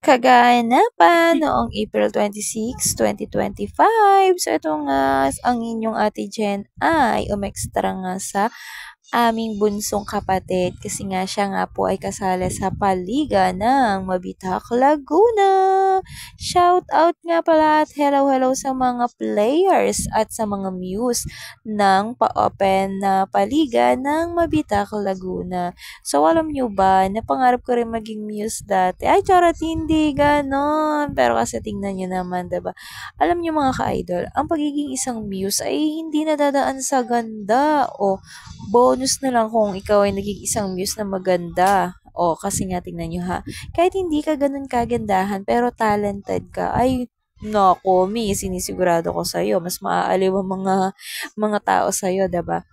Kaganapan noong April 26, 2025. So, ito nga, ang inyong Ate Jen ay umextra nga sa aming bunsong kapatid kasi nga siya nga po ay kasali sa Paliga ng Mabitak, Laguna. Shout out nga pala at hello sa mga players at sa mga muse ng pa-open na Paliga ng Mabitak, Laguna. So, alam nyo ba, napangarap ko rin maging muse dati. Ay, charot, hindi ganon. Pero kasi tingnan nyo naman, diba? Alam nyo mga ka-idol, ang pagiging isang muse ay hindi nadadaan sa ganda o bonus na lang kung ikaw ay naging isang muse na maganda. O, kasi nga tingnan nyo ha, kahit hindi ka ganun kagandahan, pero talented ka, ay, nako, sinisigurado ko sa'yo, mas maaaliw ang mga tao sa'yo, diba?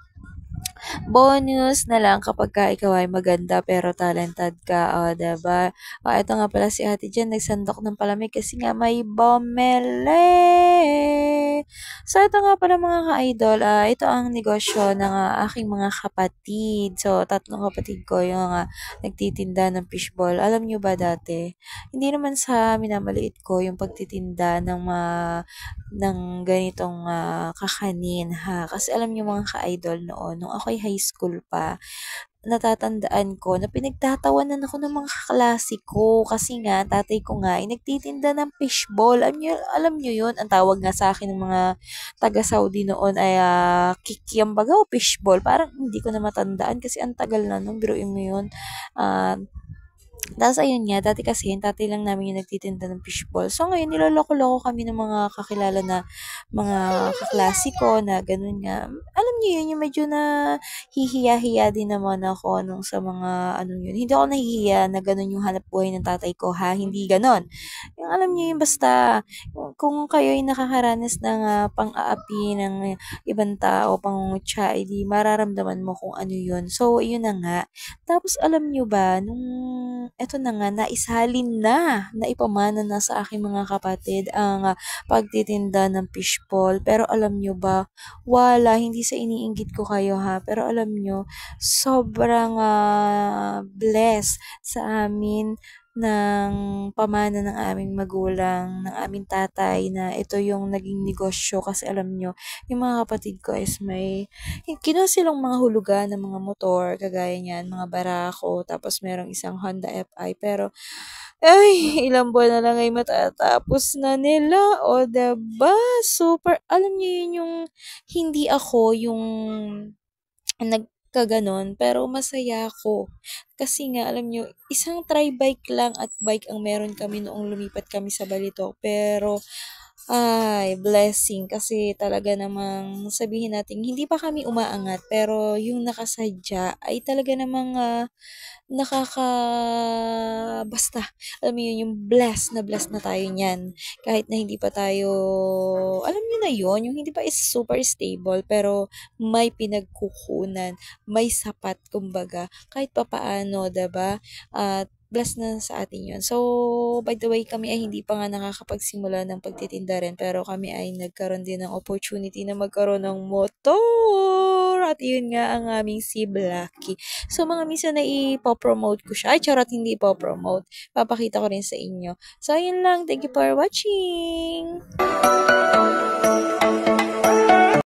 Bonus na lang kapag ka ikaw ay maganda pero talented ka, o, diba? O, ito nga pala si Ate Jen, nagsandok ng palamig kasi nga may bumili. So, ito nga pala mga ka-idol, ito ang negosyo ng aking mga kapatid. So, tatlong kapatid ko yung nagtitinda ng fishball. Alam nyo ba dati, hindi naman sa minamaliit ko yung pagtitinda ng ganitong kakanin ha. Kasi alam niyo mga ka-idol noon, nung ako'y high school pa, natatandaan ko na pinagtatawanan ako ng mga kaklase ko kasi nga tatay ko nga ay nagtitinda ng fishball. Alam niyo yun, ang tawag nga sa akin ng mga taga-Saudi noon ay kikiambaga o fishball. Parang hindi ko na matandaan kasi ang tagal na nung biruin mo yun. Ah, tapos ayun nga, dati kasi yung tatay lang namin yung nagtitinda ng fishball. So ngayon, niloloko-loko kami ng mga kakilala na mga kaklasiko na ganun nga. Alam niyo yun, yung medyo na hihiya-hiya din naman ako nung sa mga anong yun. Hindi ako nahihiya na ganun yung hanap buhay ng tatay ko ha, hindi ganun. Yung alam niyo yung basta, kung kayo ay nakakaranas ng pang-aapi ng ibang tao, pangungutya, edi mararamdaman mo kung ano yun. So, yun na nga. Tapos alam niyo ba, nung eto na nga, naisalin na, naipamana na sa aking mga kapatid ang pagtitinda ng fishball. Pero alam nyo ba, wala, hindi sa iniinggit ko kayo ha, pero alam nyo, sobrang blessed sa amin ng pamana ng aming magulang, ng aming tatay na ito yung naging negosyo kasi alam nyo, yung mga kapatid ko is may kinuha silang mga hulugan ng mga motor, kagaya niyan, mga barako, tapos merong isang Honda FI, pero, ay, ilang buwan na lang ay matatapos na nila, o, diba? Super, alam niyo yun yung, hindi ako yung, nagkaganon, pero masaya ako. Kasi nga, alam nyo, isang tri-bike lang at bike ang meron kami noong lumipat kami sa Balitok. Pero, ay, blessing kasi talaga namang sabihin natin hindi pa kami umaangat pero yung nakasadya ay talaga namang basta alam mo yun yung blessed na tayo niyan kahit na hindi pa tayo alam niyo na yun yung hindi pa is super stable pero may pinagkukunan, may sapat kumbaga kahit papaano, 'di ba? At blessed na sa atin yun. So, by the way, kami ay hindi pa nga nakakapagsimula ng pagtitinda rin, pero kami ay nagkaroon din ng opportunity na magkaroon ng motor. At yun nga ang aming si Blacky. So, mga minsan na ipopromote ko siya. Ay, charot, hindi ipopromote. Papakita ko rin sa inyo. So, ayun lang. Thank you for watching!